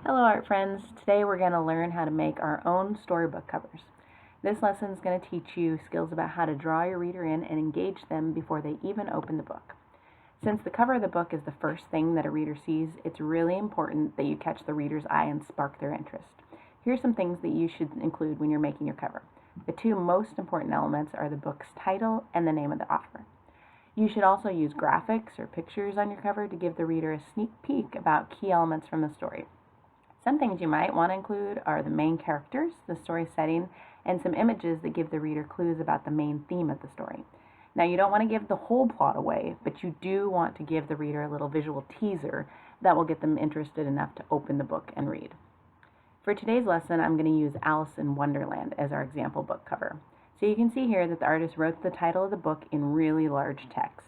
Hello art friends, today we're going to learn how to make our own storybook covers. This lesson is going to teach you skills about how to draw your reader in and engage them before they even open the book. Since the cover of the book is the first thing that a reader sees, it's really important that you catch the reader's eye and spark their interest. Here's some things that you should include when you're making your cover. The two most important elements are the book's title and the name of the author. You should also use graphics or pictures on your cover to give the reader a sneak peek about key elements from the story. Some things you might want to include are the main characters, the story setting, and some images that give the reader clues about the main theme of the story. Now, you don't want to give the whole plot away, but you do want to give the reader a little visual teaser that will get them interested enough to open the book and read. For today's lesson, I'm going to use Alice in Wonderland as our example book cover. So you can see here that the artist wrote the title of the book in really large text.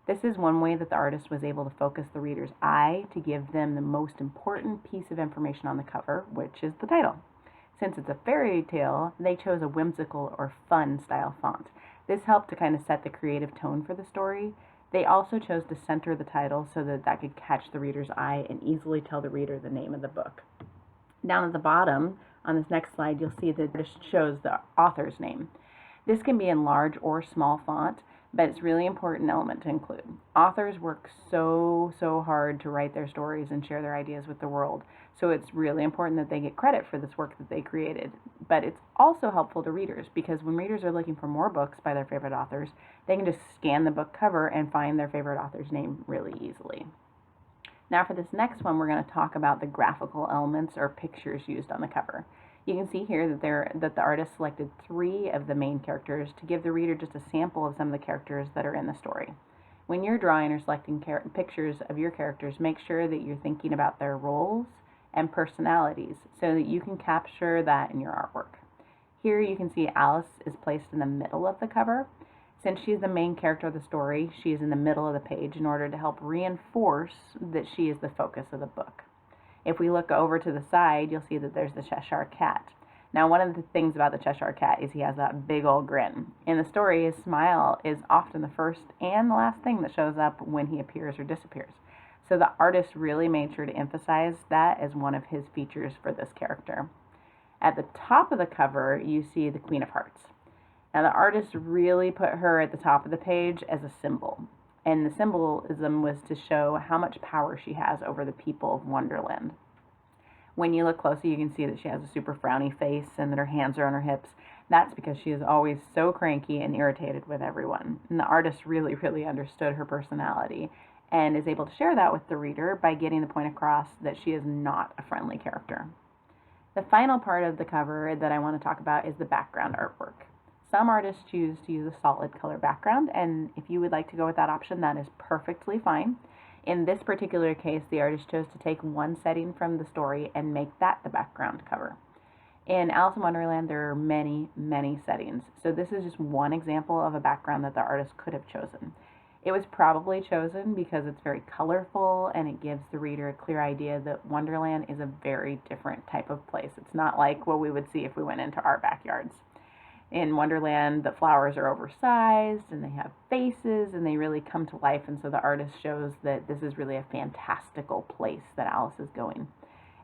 This is one way that the artist was able to focus the reader's eye to give them the most important piece of information on the cover, which is the title. Since it's a fairy tale, they chose a whimsical or fun style font. This helped to kind of set the creative tone for the story. They also chose to center the title so that that could catch the reader's eye and easily tell the reader the name of the book. Down at the bottom, on this next slide, you'll see that it shows the author's name. This can be in large or small font, but it's a really important element to include. Authors work so hard to write their stories and share their ideas with the world, so it's really important that they get credit for this work that they created. But it's also helpful to readers because when readers are looking for more books by their favorite authors, they can just scan the book cover and find their favorite author's name really easily. Now for this next one, we're going to talk about the graphical elements or pictures used on the cover. You can see here that the artist selected 3 of the main characters to give the reader just a sample of some of the characters that are in the story. When you're drawing or selecting pictures of your characters, make sure that you're thinking about their roles and personalities so that you can capture that in your artwork. Here you can see Alice is placed in the middle of the cover. Since she's the main character of the story, she is in the middle of the page in order to help reinforce that she is the focus of the book. If we look over to the side, you'll see that there's the Cheshire Cat. Now, one of the things about the Cheshire Cat is he has that big old grin. In the story, his smile is often the first and the last thing that shows up when he appears or disappears. So the artist really made sure to emphasize that as one of his features for this character. At the top of the cover, you see the Queen of Hearts. Now, the artist really put her at the top of the page as a symbol. And the symbolism was to show how much power she has over the people of Wonderland. When you look closely, you can see that she has a super frowny face and that her hands are on her hips. That's because she is always so cranky and irritated with everyone. And the artist really understood her personality and is able to share that with the reader by getting the point across that she is not a friendly character. The final part of the cover that I want to talk about is the background artwork. Some artists choose to use a solid color background, and if you would like to go with that option, that is perfectly fine. In this particular case, the artist chose to take one setting from the story and make that the background cover. In Alice in Wonderland, there are many settings, so this is just one example of a background that the artist could have chosen. It was probably chosen because it's very colorful and it gives the reader a clear idea that Wonderland is a very different type of place. It's not like what we would see if we went into our backyards. In Wonderland, the flowers are oversized and they have faces and they really come to life, and so the artist shows that this is really a fantastical place that Alice is going.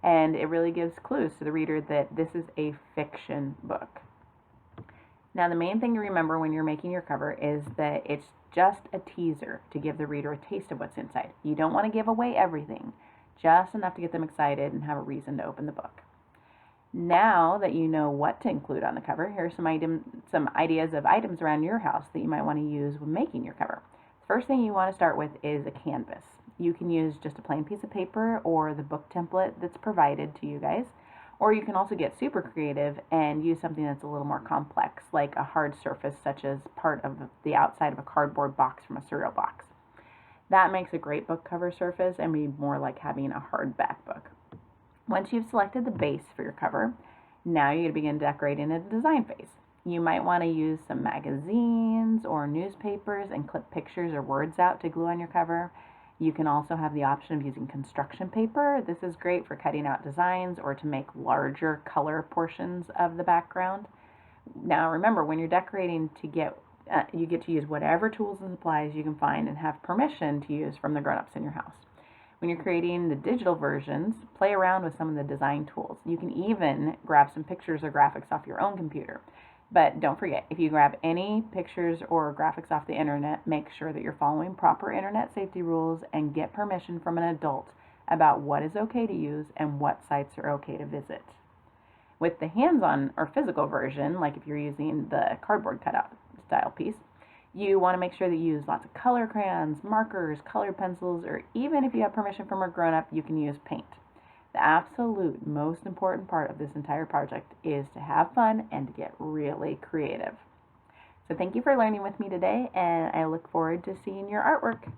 And it really gives clues to the reader that this is a fiction book. Now, the main thing to remember when you're making your cover is that it's just a teaser to give the reader a taste of what's inside. You don't want to give away everything, just enough to get them excited and have a reason to open the book. Now that you know what to include on the cover, here are some ideas of items around your house that you might want to use when making your cover. The first thing you want to start with is a canvas. You can use just a plain piece of paper or the book template that's provided to you guys, or you can also get super creative and use something that's a little more complex, like a hard surface such as part of the outside of a cardboard box from a cereal box. That makes a great book cover surface and be more like having a hardback book. Once you've selected the base for your cover, now you're going to begin decorating a design phase. You might want to use some magazines or newspapers and clip pictures or words out to glue on your cover. You can also have the option of using construction paper. This is great for cutting out designs or to make larger color portions of the background. Now remember, when you're decorating you get to use whatever tools and supplies you can find and have permission to use from the grown-ups in your house. When you're creating the digital versions, play around with some of the design tools. You can even grab some pictures or graphics off your own computer. But don't forget, if you grab any pictures or graphics off the internet, make sure that you're following proper internet safety rules and get permission from an adult about what is okay to use and what sites are okay to visit. With the hands-on or physical version, like if you're using the cardboard cutout style piece, you want to make sure that you use lots of color crayons, markers, colored pencils, or even if you have permission from a grown-up, you can use paint. The absolute most important part of this entire project is to have fun and to get really creative. So thank you for learning with me today, and I look forward to seeing your artwork.